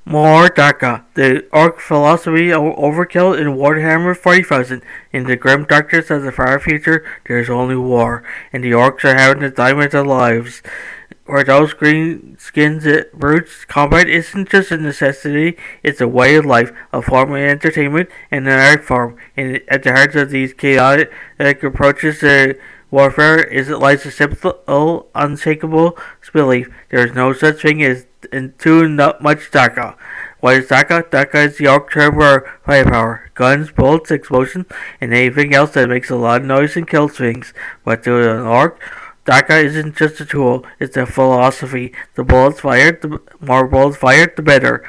More Dakka, the Ork Philosophy of Overkill in Warhammer 40,000. In the grim darkness of the far future, there is only war, and the Orks are having the time of their lives. For those green skins brutes, combat isn't just a necessity, it's a way of life, a form of entertainment, and an art form. And at the heart of these chaotic approaches to warfare is it lies a simple, unshakable belief. There is no such thing as too much Dakka. What is Dakka? Dakka is the Ork term for firepower. Guns, bullets, explosions, and anything else that makes a lot of noise and kills things. But to an Ork, Dakka isn't just a tool, it's a philosophy. The more bullets fired, the better.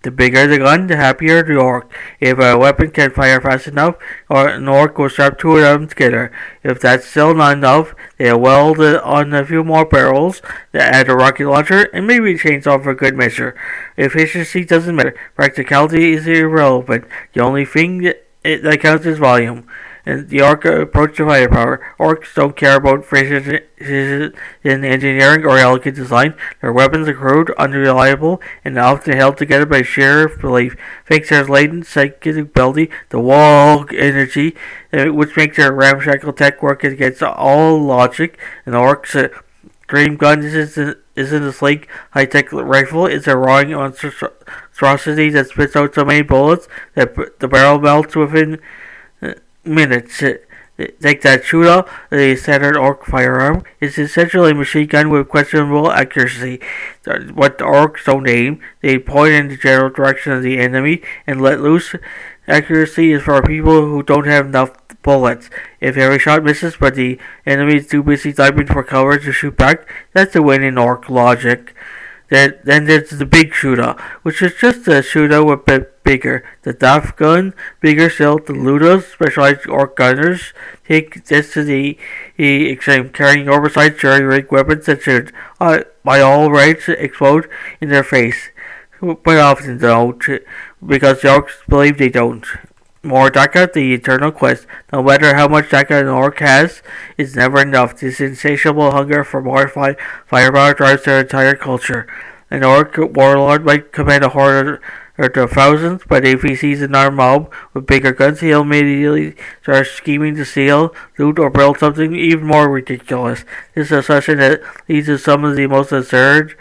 The bigger the gun, the happier the Ork. If a weapon can fire fast enough, or an Ork will strap two of them together. If that's still not enough, they'll weld on a few more barrels, add a rocket launcher, and maybe a chainsaw for good measure. Efficiency doesn't matter. Practicality is irrelevant. The only thing that counts is volume. And the Ork approach to firepower. Orks don't care about precision in engineering or elegant design. Their weapons are crude, unreliable, and often held together by sheer belief. Thanks to their latent psychic ability, the wall energy, which makes their ramshackle tech work against all logic. An Ork's dream gun isn't a sleek, high-tech rifle. It's a roaring monstrosity that spits out so many bullets that the barrel melts within minutes. Take that shooter, the standard Ork firearm, is essentially a machine gun with questionable accuracy. What the Orks don't aim, they point in the general direction of the enemy and let loose. Accuracy is for people who don't have enough bullets. If every shot misses but the enemy is too busy diving for cover to shoot back, that's a win in Ork logic. Then there's the big shooter, which is just a shooter with a bit bigger. The Daft gun, bigger still. The Ludos, specialized Ork gunners, take this to the extreme, carrying oversized jury-rigged weapons that should, by all rights, explode in their face. But often don't, because the Orks believe they don't. More Dakka, the eternal quest. No matter how much Dakka an Ork has, it's never enough. This insatiable hunger for more firepower drives their entire culture. An Ork warlord might command a horde of thousands, but if he sees another mob with bigger guns, he'll immediately start scheming to steal, loot, or build something even more ridiculous. This assumption that leads to some of the most absurd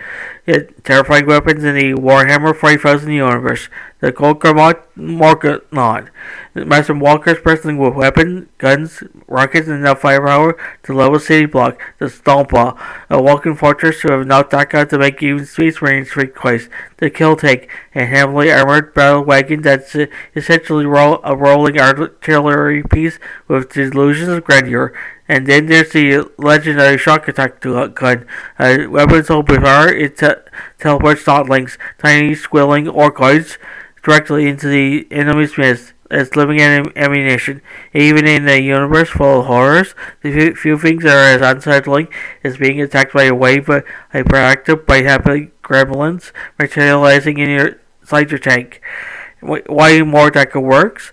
yet terrifying weapons in the Warhammer 40,000 universe. The Morgoth, massive walkers bristling with weapons, guns, rockets, and enough firepower to level a city block. The Stompa, a walking fortress to have enough Dakka to make even Space Marines think twice. The Kill Tank, a heavily armored battle wagon that's essentially a rolling artillery piece with delusions of grandeur. And then there's the legendary shock attack gun, a weapon so bizarre it teleports snotlings, tiny squilling orkoids, directly into the enemy's midst as living ammunition. Even in a universe full of horrors, the few things that are as unsettling as being attacked by a wave of hyperactive, bite-happy gremlins materializing inside your tank. Why More Dakka works?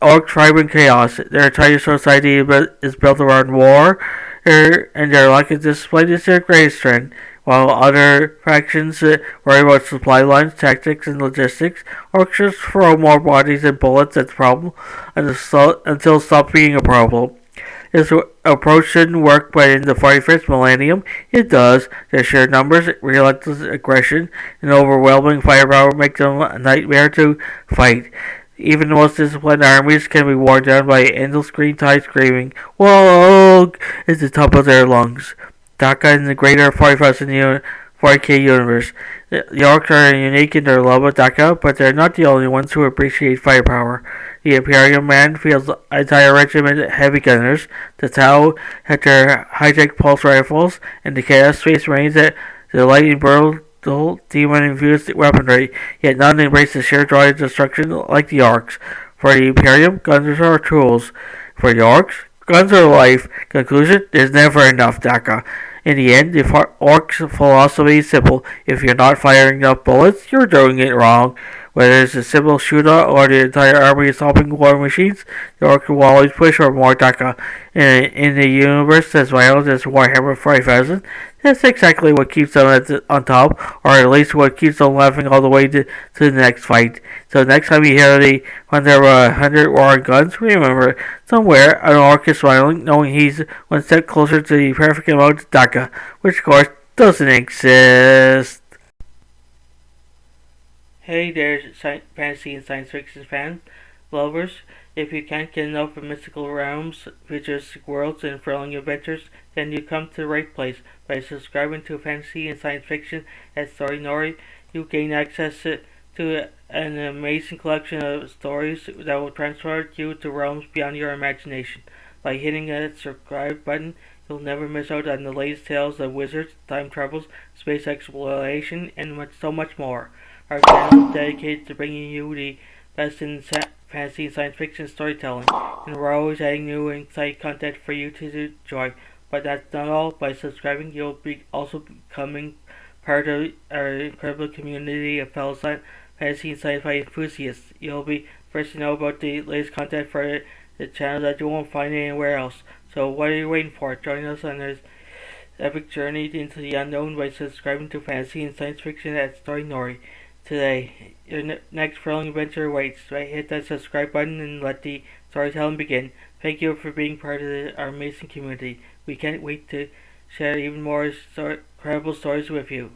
Orks thrive in chaos. Their entire society is built around war, and their lack of discipline is their greatest strength. While other factions worry about supply lines, tactics, and logistics, Orks just throw more bodies and bullets at the problem until it stops being a problem. This approach shouldn't work, but in the 41st millennium, it does. Their sheer numbers, relentless aggression, and overwhelming firepower make them a nightmare to fight. Even the most disciplined armies can be worn down by endless green tide screaming, "Whoa!" at the top of their lungs. Dakka in the greater 40K universe. The Orks are unique in their love of Dakka, but they're not the only ones who appreciate firepower. The Imperium Man fields entire regiment of heavy gunners, the Tau had their high-tech pulse rifles, and the Chaos Space Marines that delight in brutal demon-infused weaponry, yet none embrace the sheer joy of destruction like the Orks. For the Imperium, guns are tools. For the Orks, guns are life. Conclusion, there's never enough Dakka. In the end, the Ork's philosophy is simple. If you're not firing enough bullets, you're doing it wrong. Whether it's a simple shootout or the entire army assaulting war machines, the Orks will always push for more Dakka. In the universe as violent as Warhammer 40,000, that's exactly what keeps them on top, or at least what keeps them laughing all the way to the next fight. So next time you hear when there were 100 war guns, remember, somewhere an Ork is smiling, knowing he's one step closer to the perfect amount of Dakka, which of course doesn't exist. Hey there, fantasy and science fiction fans, lovers. If you can't get enough of mystical realms, futuristic worlds, and thrilling adventures, then you come to the right place. By subscribing to fantasy and science fiction at Story Nori, you gain access to an amazing collection of stories that will transport you to realms beyond your imagination. By hitting that subscribe button, you'll never miss out on the latest tales of wizards, time travels, space exploration, and so much more. Our channel is dedicated to bringing you the best in fantasy and science fiction storytelling, and we're always adding new and exciting content for you to enjoy. But that's not all. By subscribing, you'll be also becoming part of our incredible community of fellow fantasy and sci-fi enthusiasts. You'll be first to know about the latest content for the channel that you won't find anywhere else. So what are you waiting for? Join us on this epic journey into the unknown by subscribing to fantasy and science fiction at Story Nori. Today, your next thrilling adventure awaits. Right, hit that subscribe button and let the storytelling begin. Thank you for being part of our amazing community. We can't wait to share even more incredible stories with you.